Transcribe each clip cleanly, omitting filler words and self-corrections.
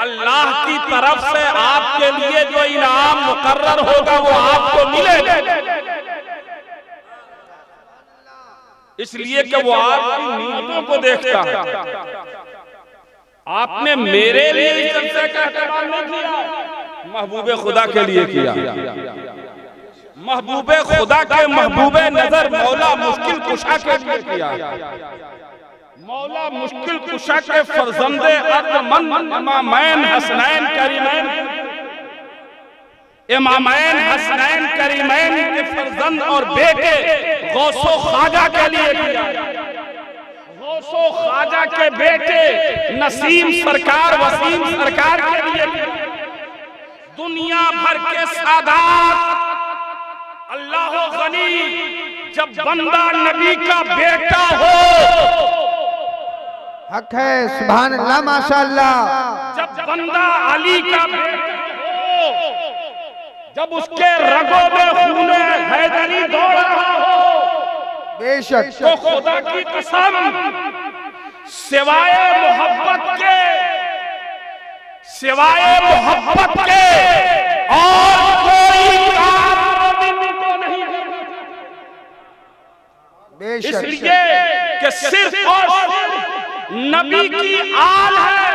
अल्लाह की तरफ से आपके लिए जो इनाम मुकर्रर होगा वो आपको मिलेगा, इसलिए कि वो आपकी नीयतों को देखता है। आपने मेरे लिए इस जलसे का एहतराम नहीं किया, महबूबे खुदा के लिए किया। महबूबे खुदा के महबूबे नजर मौला मुश्किल कुशा के लिए किया। मौला मुश्किल कुशा के फरजंदे अर्जमंद इमामैन हसनैन करीमैन, इमामैन हसनैन करीमैन के फरजंद और बेटे गौसो ख्वाजा के लिए किया। गौसो ख्वाजा के बेटे नसीम सरकार वसीम सरकार के लिए किया। दुनिया भर के सादात अल्लाह गनी, जब बंदा नबी का बेटा हो, हक है, सुभान अल्लाह, माशाअल्लाह। जब बंदा अली का बेटा हो, जब उसके रगों में खून हैदरी दौड़ रहा हो, बेशक, तो खुदा की कसम सिवाय मोहब्बत के, सिवाय मोहब्बत के और कोई काम को नहीं करना। बेशक, इसलिए कि सिर्फ और सिर्फ नबी की आल है,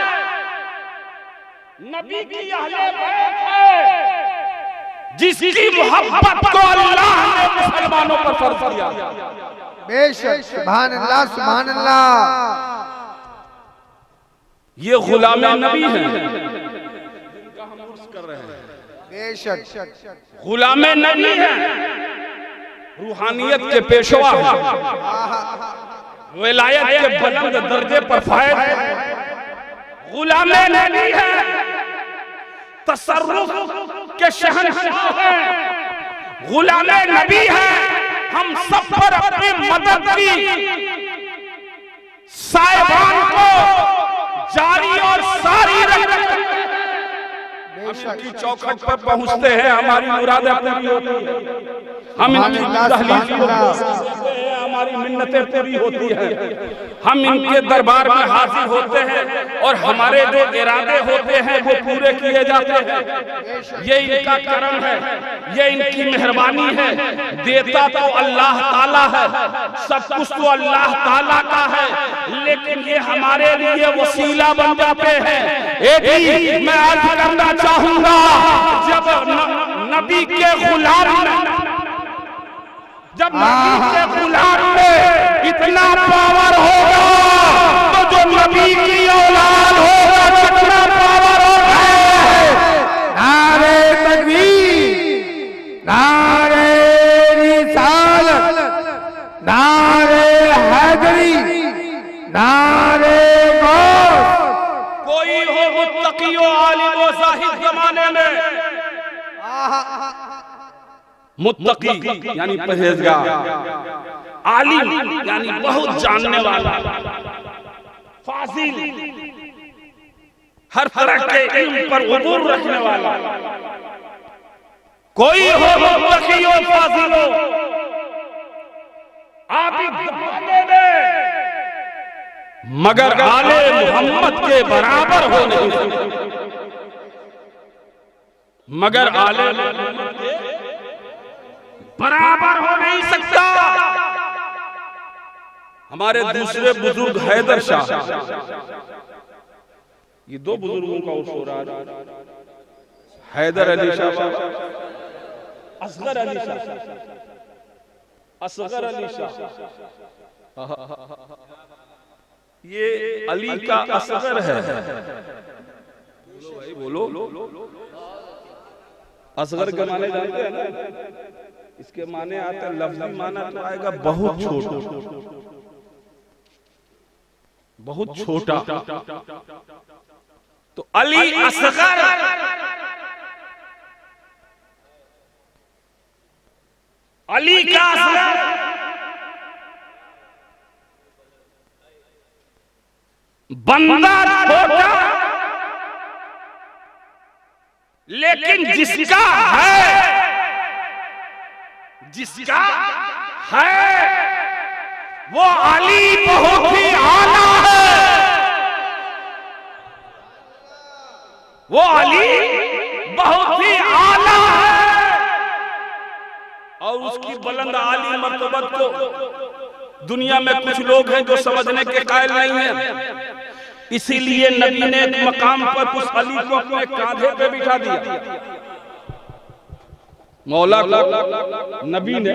नबी की अहले बैत है, जिसकी मोहब्बत को अल्लाह ने मुसलमानों पर फर्ज किया। बेशक, सुभान अल्लाह, सुभान अल्लाह। ये गुलाम नबी है जिनका हम उर्स कर रहे हैं। बेशक, गुलाम नबी है, रूहानियत के पेशवा है, विलायत के बुलंद दर्जे पर फायद है। गुलाम नबी है, तसर्रुफ के शहंशाह है। गुलाम नबी है, हम सब पर अपनी मदद की साहिबान को जारी और सारी रखते हैं। इनकी चौखट पर पहुंचते हैं, हमारी मुरादें पूरी होती है। हम इनकी दहलीज को पहुंचते हैं, हमारी मिन्नतें पूरी होती है। हम इनके दरबार में हाजिर होते हैं और हमारे जो इरादे होते हैं वो पूरे किए जाते हैं। ये इनका करम है, ये इनकी मेहरबानी है। देता तो अल्लाह ताला है, सब कुछ तो अल्लाह ताला का है, लेकिन ये हमारे लिए वसीला बन जाते हैं। एक ही मैं अर्ज करना चाहूंगा, जब नबी के गुलाम, जब नबी के गुलाम में इतना पावर होगा तो जो नबी की औलाद होगा कितना पावर होगा। नारे तकबीर, नारे रिसालत, नारे हैदरी, नारे गौस। कोई हो मुत्तकी व आलिम व ज़ाहिद ज़माने में, मुत्तकी यानी परहेजगार, आलिम यानी बहुत जानने वाला, फाजिल हर तरह के इल्म पर उबूर रखने वाला। कोई हो मुत्तकी व फाजिल हो, आप दे दे, मगर आले मोहम्मद के बराबर हो नहीं सकते, मगर आले मोहम्मद के बराबर हो नहीं सकता। हमारे दूसरे बुजुर्ग हैदर शाह, ये दो बुजुर्गों का उर्स हो रहा है, हैदर अली शाह, असगर अली शाह, असगर अली शाह, ये अली का असगर है। बोलो भाई, असगर के माने जानते हैं ना? इसके माने आते, लफ्जी माना तो आएगा बहुत छोटा, बहुत छोटा। तो अली असगर, अली का असगर बंदा छोटा, लेकिन जिसका है, जिसका है वो अली बहुत ही आला है। वो अली बहुत ही आला है और उसकी बुलंद आली मर्तबत को दुनिया में कुछ लोग हैं जो समझने के कायल नहीं हैं। इसीलिए नबी ने एक मकाम पर उस अली को अपने कांधे पे बिठा दिया। मौला को नबी ने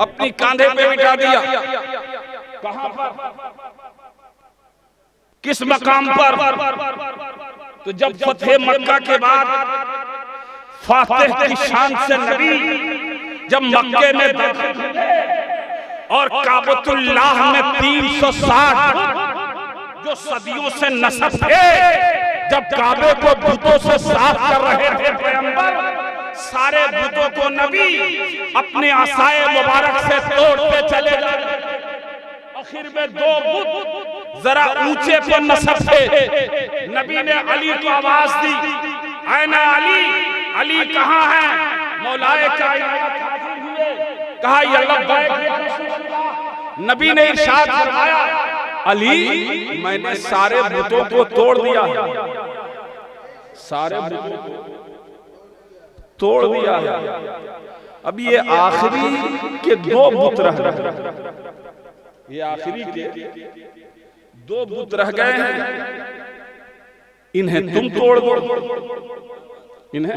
अपनी कांधे पे बिठा दिया। कहां पर, किस मकाम पर? तो जब फतेह मक्का के बाद फातिह की शान से नबी जब मक्के में दाखिल हुए और काबतुल्लाह में 360 जो सदियों से नसब थे, जब काबे को बुतों से साफ कर रहे थे पैगंबर, सारे बुतों को नबी अपने आसाए मुबारक से तोड़ते चले जा रहे थे। आखिर में 2 बुत जरा ऊंचे पर नसब थे। नबी ने अली को आवाज दी, ऐना अली, अली कहां है? मौलाए कायनात हाजिर हुए। कहा या लब्बैक या रसूल अल्लाह। नबी ने इरशाद फरमाया, अली मैंने सारे बुतों को तोड़ दिया, सारे बुतों को तोड़ दिया है। अब ये आखिरी के 2 बुत रह गए, ये आखिरी के 2 बुत रह गए हैं, इन्हें तुम तोड़ दो, इन्हें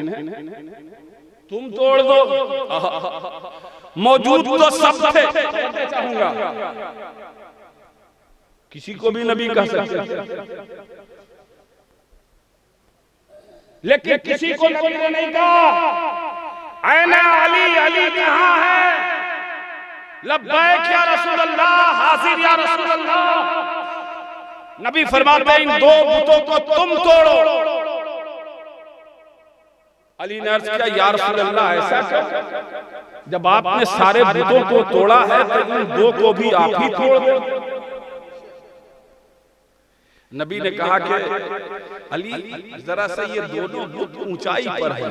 तुम तोड़ दो। मौजूद तो सब थे, चाहूंगा किसी को भी नबी कह सकते, लेकिन किसी को नबी ने नहीं कहा ऐना अली, अली कहां है? लब्बैक या रसूल अल्लाह, हाजिर या रसूल अल्लाह। नबी फरमाते हैं इन 2 बुतों को तुम तोड़ो। अली ने अर्ज किया, या रसूल अल्लाह ऐसा क्यों? जब आपने सारे बुतों को तोड़ा है तो इन 2 को भी आप ही तोड़ दो। नबी ने कहा कि अली जरा सा ये दोनों बुत ऊंचाई पर है,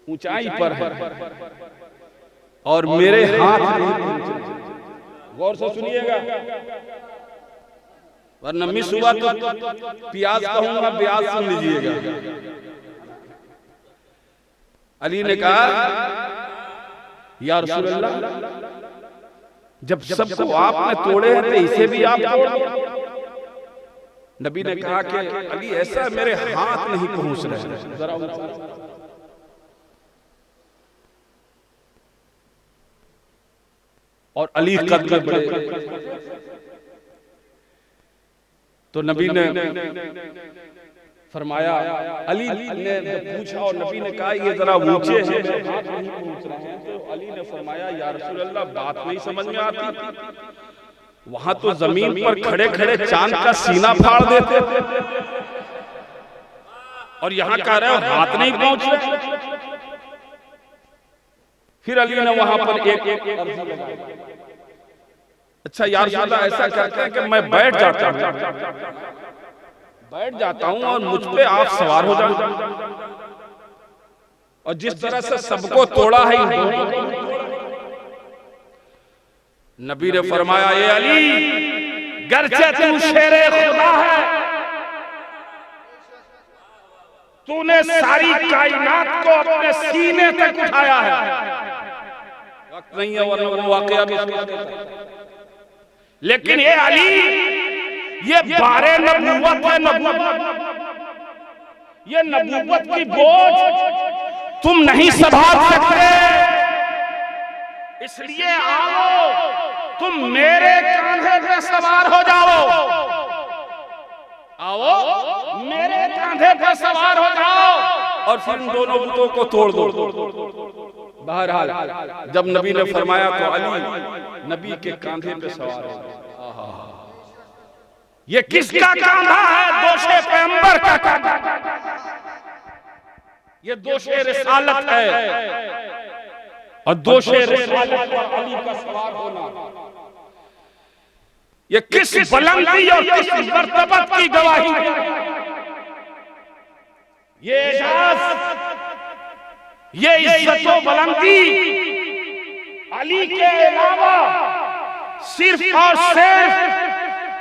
ऊंचाई पर है और मेरे हाथ नहीं। गौर से सुनिएगा वरना मिस हुआ तो प्याज कहूंगा, ब्याज सुन लीजिएगा। अली ने कहा, या रसूल अल्लाह जब सबको आपने तोड़े हैं तो इसे भी आप तोड़ दो। नबी ने कहा कि अली ऐसा मेरे हाथ नहीं पहुंच रहे, जरा और अली कद में बढ़े। तो नबी ने फरमाया, अली ने पूछा और नबी ने कहा ये जरा ऊंचे हैं, हाथ नहीं पहुंच रहे हैं। तो अली ने फरमाया, या रसूल अल्लाह बात नहीं समझ में आती, वहां तो जमीन पर खड़े खड़े चांद का सीना फाड़ देते और यहां कह रहे हो हाथ नहीं पहुंच रहे। फिर अली ने वहां पर एक अर्जी लगाई, अच्छा या रसूल अल्लाह ऐसा करते हैं कि मैं बैठ जाता हूं और मुझ पे आप सवार हो जाओ, और जिस तरह से सबको तोड़ा है इन दोनों को। नबी ने फरमाया, ए अली गरचे तू शेरे खुदा है, तूने सारी कायनात को अपने सीने तक उठाया है। वक्त नहीं है वरना वो वाकया भी, लेकिन ये अली ये बारे नबूवत है, ये नबूवत की बोझ तुम नहीं संभाल सकते, इसलिए आओ तुम मेरे कांधे पे सवार हो जाओ, आओ मेरे कांधे पे सवार हो जाओ और फिर इन दोनों बुतों को तोड़ दो। बहरहाल जब नबी ने फरमाया तो अली नबी के कांधे पे सवार हो गए। ये किसका कांधा है? दोषे पैगंबर का कांधा, ये दोषे रिसालत है और दोषे रिसालत पर अली का सवार होना ये किस बुलंदी और किस मर्तबत की गवाही है। ये एजाज, ये इज्जत व बुलंदी अली के अलावा सिर्फ और सिर्फ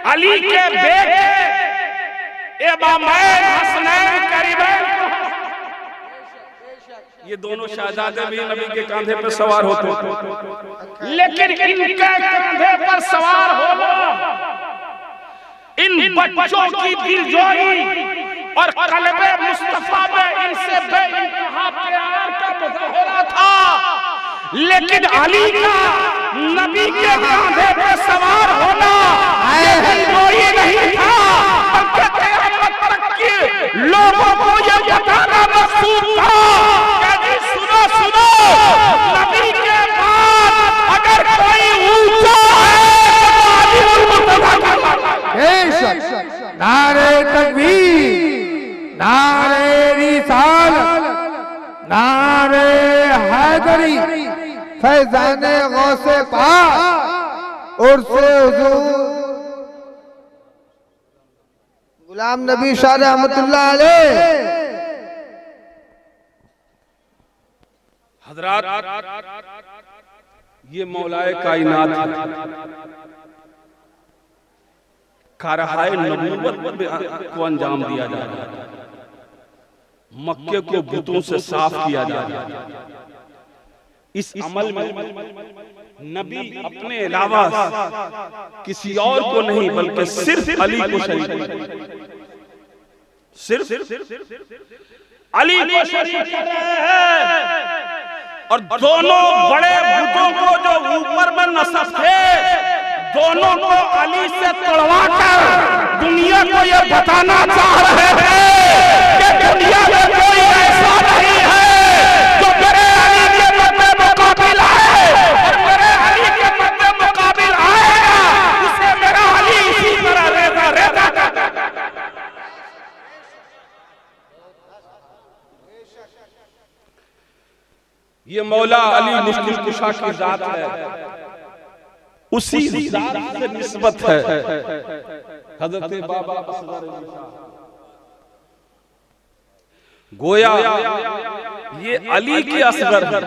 अली के बेटे इमामैन हसनैन करीमैन, ये दोनों शहजादे भी नबी के कांधे पर सवार होते थे, लेकिन इनके कांधे पर सवार होना, इन बच्चों की दिलजोई और कल्बे मुस्तफा में इनसे बेइंतहा प्यार का मुजाहिरा था। लेकिन अली का नबी के कांधे पे सवार होना ये दिलजोई नहीं था, बल्कि क़यामत तक के लोगों को ये बताना मकसूद था कि जी सुनो सुनो, नबी के बाद अगर कोई ऊंचा है तो अली बेशक। नारे तकबीर, नारे रिसालत, नारे हैदरी, फैज़ाने गौसे पाक, उर्से हुजूर गुलाम नबी शाह रहमतुल्लाह अलैह। हज़रात, ये मौलाए कायनात कारहाए नबूवत को अंजाम दिया जा रहा है, मक्के को बुतों से साफ किया जा रहा है। इस अमल में नबी अपने अलावा किसी और को नहीं बल्कि सिर्फ अली को शरीक, सिर्फ अली को शरीक कर रहे हैं। और दोनों बड़े बुतों को जो ऊपर में नस्ब थे, दोनों को अली से तोड़वाकर दुनिया को ये बताना चाह रहे हैं कि दुनिया में कोई ऐसा नहीं है जो मेरे अली के मद्दे मुकाबिल आए, और मेरे अली के मद्दे मुकाबिल आएगा उसे मेरा अली इसी तरह रेज़ा रेज़ा करता। ये मौला अली मुश्किल कुशा की जात है, उसी जात से निस्बत है हज़रत बाबा असगर गोया ये अली के असगर है,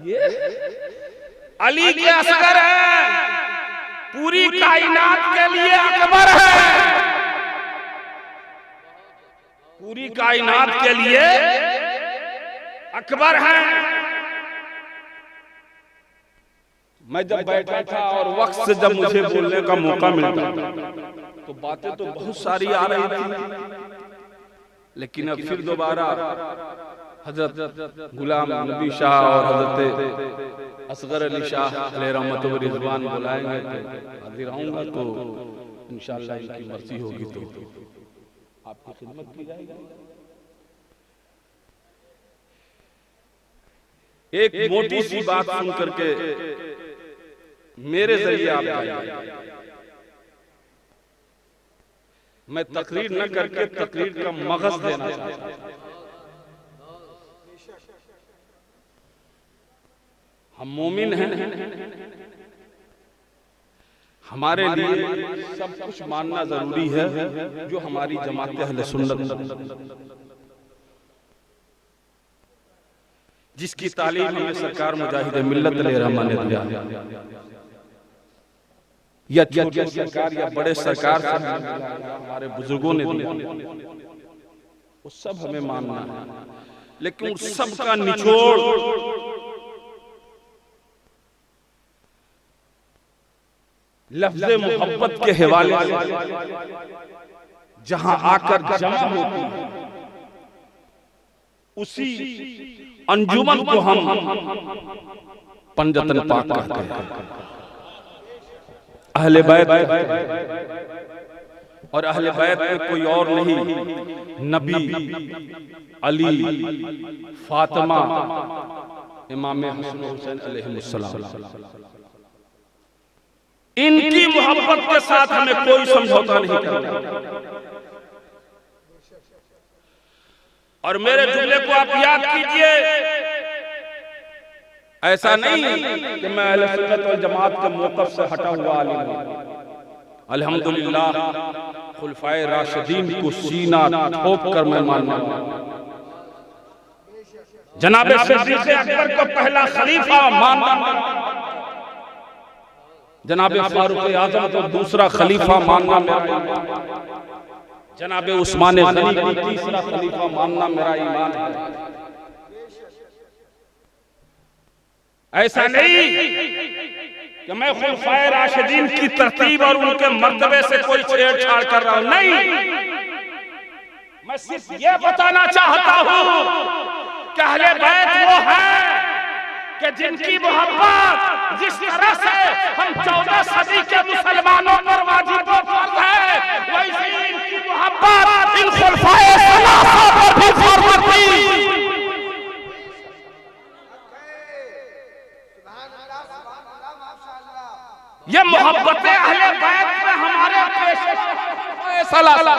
ये अली के असगर है, पूरी कायनात के लिए अकबर है, पूरी कायनात के लिए अकबर है। मैं जब बैठा था और वक्त से जब मुझे बोलने का मौका मिलता तो बातें तो बहुत सारी आ रही थी, लेकिन अब फिर दोबारा हजरत गुलाम नबी शाह और हजरत असगर अली शाह अलैहि रहमत व रिज़वान बुलाएंगे तो हाजिर आऊंगा, तो इंशाअल्लाह इनकी मर्जी होगी तो आपकी खिदमत की जाएगी। एक मोटी सी बात सुन करके मेरे जरिए आप जाइए, मैं तकरीर न करके तकरीर का मगज़ देना चाहता हूं। हम मोमिन हैं, हमारे लिए सब कुछ मानना जरूरी है जो हमारी जमात अहले सुन्नत जिसकी तालीम हमें सरकार मुजाहिद मिल्लत अलैहिर्रहमान ने दिया, या छोटी सरकार या बड़े सरकार से हमारे बुजुर्गों ने दिया, वो सब हमें मानना है। लेकिन उस सब का निचोड़ लफ्ज़े मोहब्बत के हवाले जहां आकर जमा होती है, उसी अंजुमन को हम पंजतन पाक कहते हैं। अहले बैत और अहले बैत में कोई और नहीं, नबी, अली, फातिमा, इमाम हसन हुसैन अलैहिस्सलाम, इनकी मोहब्बत के साथ हमें कोई समझौता नहीं करना। और मेरे जुमले को आप याद कीजिए, ऐसा नहीं कि मैं अहले सुन्नत वल जमात के मौक़िफ़ से हटा हुआ आलिम हूं। अल्हम्दुलिल्लाह खुलफाए राशिदीन को सीना ठोक कर मैं मानता हूं, जनाब सिद्दीक़ अकबर को पहला खलीफा मानता हूं, जनाब फारूक आज़म को दूसरा खलीफा मानना मेरा जनाबे उस्मान गनी को तीसरा खलीफा मानना मेरा ईमान है। ऐसा नहीं कि मैं खुलफाए राशिदीन की तरतीब और उनके मर्तबे से कोई छेड़छाड़ कर रहा हूं, नहीं, मैं सिर्फ ये बताना चाहता हूं कि अहले बैत वो है कि जिनकी मोहब्बत जिस तरह से हम 14 सदी के मुसलमानों पर वाजिब और फर्ज है, वैसे ही इनकी मोहब्बत इन खुलफाए सलासा पर भी फर्ज थी। ये मोहब्बतें अहले बैत में हमारे पेशे सलासा,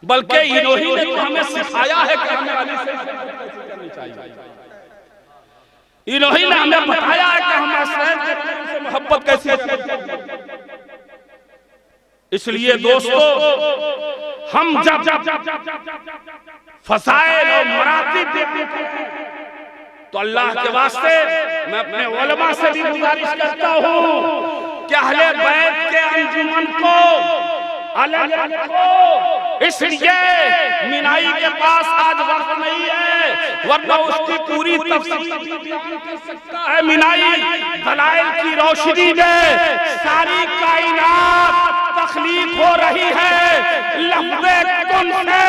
बल्कि इन्होंने तो हमें सिखाया है कि हमें अली से करनी चाहिए। इन्होंने हमें बताया है कि हमें हसनैन से मोहब्बत कैसे। इसलिए दोस्तों, हम जब फसाइल और मरातिब देखते तो अल्लाह के वास्ते मैं अपने उलमा से भी गुजारिश करता हूँ कि अहले बैत के अंजुमन को अलग रखो। इसलिए मिनाई के पास आज वक्त नहीं है, वरना उसकी पूरी तफसील कर सकता है। मिनाई दलाइल की रोशनी में सारी कायनात तख्लीक हो रही है लफ्ज़े कुन से,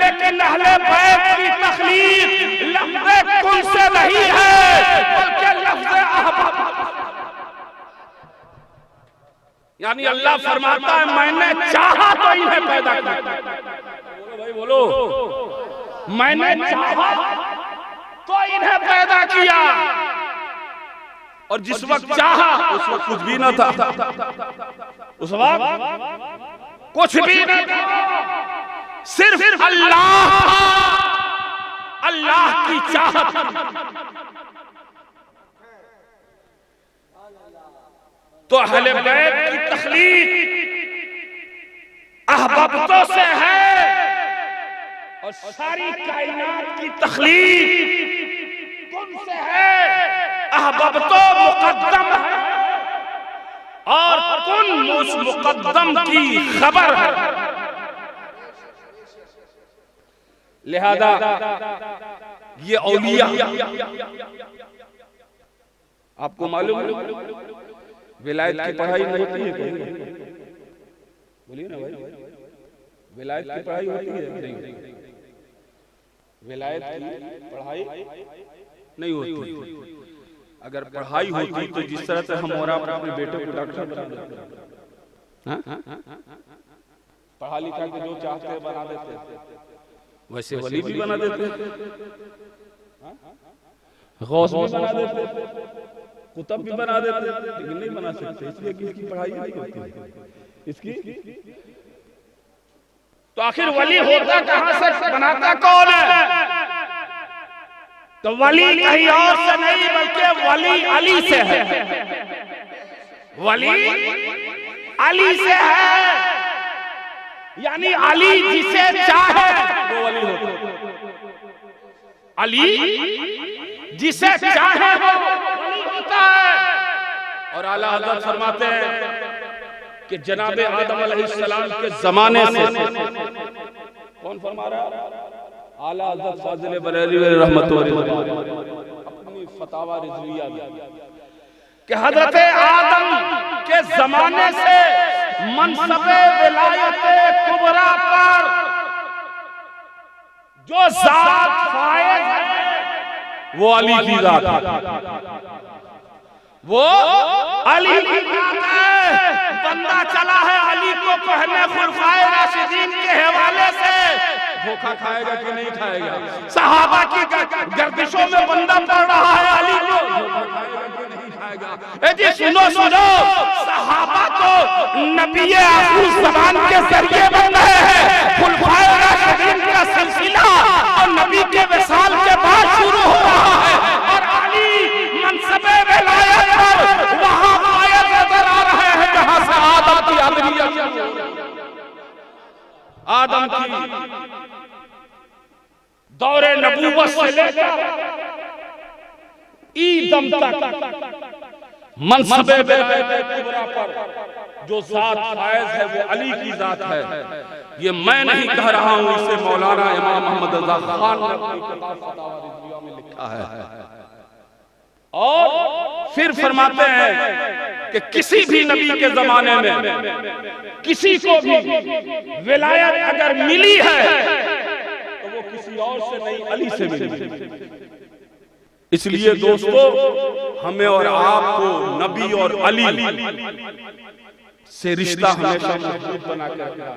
लेकिन अहले बैत की तख्लीक लफ्ज़े कुन से नहीं है, बल्कि लफ्ज़े अहबाब। यानी अल्लाह फरमाता है मैंने चाहा तो इन्हें पैदा किया। बोलो भाई बोलो, मैंने चाहा तो इन्हें पैदा किया, और जिस वक्त चाहा उस वक्त कुछ भी न था, उस वक्त कुछ भी न था, सिर्फ अल्लाह अल्लाह की चाहत। तो अहले बैत की तख्लीक अहबब्तों से है, और सारी कायनात की तख्लीक कुन से है। अहबब्तो मुकद्दम है और कुन उस मुकद्दम की खबर है। लिहाजा ये औलिया, आपको मालूम है विलायत की पढ़ाई नहीं होती है, बोलिए ना भाई, विलायत की पढ़ाई होती है नहीं? विलायत की पढ़ाई नहीं होती। अगर पढ़ाई होती तो जिस तरह से हम और आप अपने बेटे को डॉक्टर बना देते, पढ़ा लिखा के जो चाहते हैं बना देते, वैसे वली भी बना देते, गौस भी बना देते, कुतुब भी बना देते, लेकिन नहीं बना सकते, इसलिए कि इसकी पढ़ाई नहीं होती है इसकी। तो आखिर वली होता कहां से, बनाता कौन है? तो वली कहीं और से नहीं बल्कि वली अली से है। वली अली से है, यानी अली जिसे चाहे वो वली होता। अली जिसे चाहे वो वली होता है। और आला हज़रत फरमाते हैं कि जनाबे आदम अलैहिस्सलाम के जमाने से, कौन फरमा रहा है? आला हज़रत फाज़िल बरेलवी रहमतुल्लाह अपनी फतावा रिज़विया में कि हज़रत आदम के जमाने से मनसबे विलायत कुबरा पर जो ज़ात फायज़ है वो अली की ज़ात है, वो अली की ज़ात है। बंदा चला है अली को कहने खुलफाए राशिदीन के हवाले से, धोखा खाएगा कि नहीं खाएगा? सहाबा की गर्दिशों में बंदा पड़ रहा है अली को, धोखा खाएगा कि नहीं खाएगा? जी सुनो सुनो, सहाबा तो नबी आखिर ज़मान के जरिए बन रहे हैं। खुलफाए राशिदीन का सिलसिला और नबी के विसाल के बाद शुरू हो रहा है, और अली मनसबे विलायत पर वहां फायज़ नजर आ रहे हैं जहां से आदम की आदमियत, आदम की दौरे नबूवत से लेकर ईदम तक मनसबे विलायत कुबरा पर जो जात फायज है वो अली की जात है। ये मैं नहीं कह रहा हूं, इसे मौलाना इमाम मोहम्मद रजा खान ने अपनी किताब फतावा रिजविया में लिखा है। और फिर फरमाते हैं कि किसी भी नबी के जमाने में किसी को भी विलायत अगर मिली है तो वो किसी और से नहीं, अली से मिली। इसलिए दोस्तों, हमें और आपको नबी और अली से रिश्ता हमेशा मजबूत बना कर रखना है।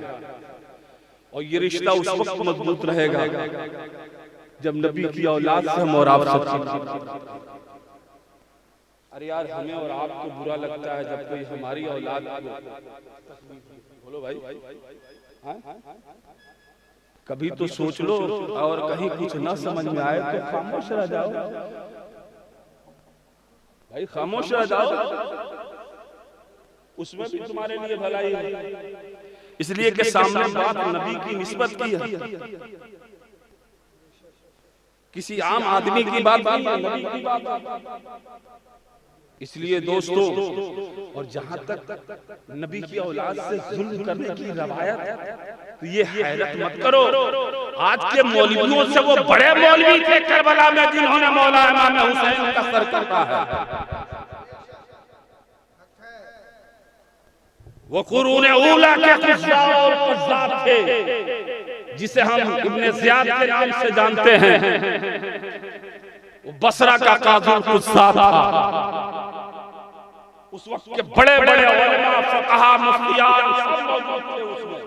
और ये रिश्ता उस वक्त मजबूत रहेगा जब नबी की औलाद से हम और आप सच्ची। अरे यार, हमें और आपको बुरा लगता है जब कोई हमारी औलाद को, बोलो भाई, कभी तो सोच लो, और कहीं कुछ ना समझ में आए तो खामोश रह जाओ भाई, खामोश रह जाओ, उसमें भी तुम्हारे लिए भलाई है। इसलिए कि सामने बात नबी की निस्बत की है, किसी आम आदमी की बात नहीं है, नबी की बात है। इसलिए दोस्तों, और जहां तक नबी की औलाद से जुल्म करने की रवायत, तो ये हैरत मत करो, आज के मौलवियों से वो बड़े मौलवी थे करबला में जिन्होंने मौला इमाम हुसैन का सर काटा है। वो कुरून ऊला के कुज़्ज़ाब और कज़्ज़ाब थे, जिसे हम इब्ने ज़ियाद के नाम से जानते हैं। वो बसरा का काज़ुल कुज़्ज़ाब था। उस वक्त के बड़े बड़े उलमा, फक़हा, मुफ्तियान सब मौजूद थे उसमें।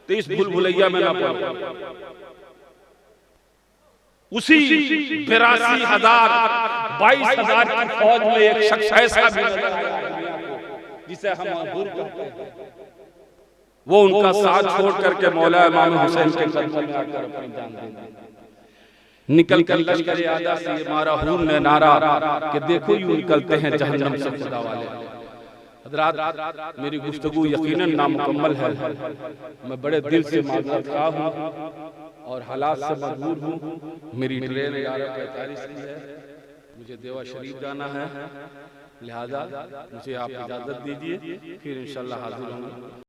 तो इस भूल-भुलैया में ना पड़ो। उसी 82,000 22,000 की फौज में एक शख्स ऐसा भी नजर आया जिसे हम मजबूर करते हैं। वो उनका साथ छोड़ करके मौला इमाम हुसैन के कदमों में आकर अपनी जान दे दी। निकल कर लश्कर आदा से ये मारा हूर ने नारा कि देखो यूं निकलते हैं जहन्नम से खुदा वाले। हज़रात, मेरी गुफ्तगू यकीनन नामुकम्मल है, मैं बड़े दिल से माजरत खा हूँ और हालात से मजबूर हूँ। मेरी ट्रेन 11:45 की है, मुझे देवा शरीफ जाना है, लिहाजा मुझे आप इजाजत दीजिए, फिर इंशाअल्लाह हाजिर होंगे।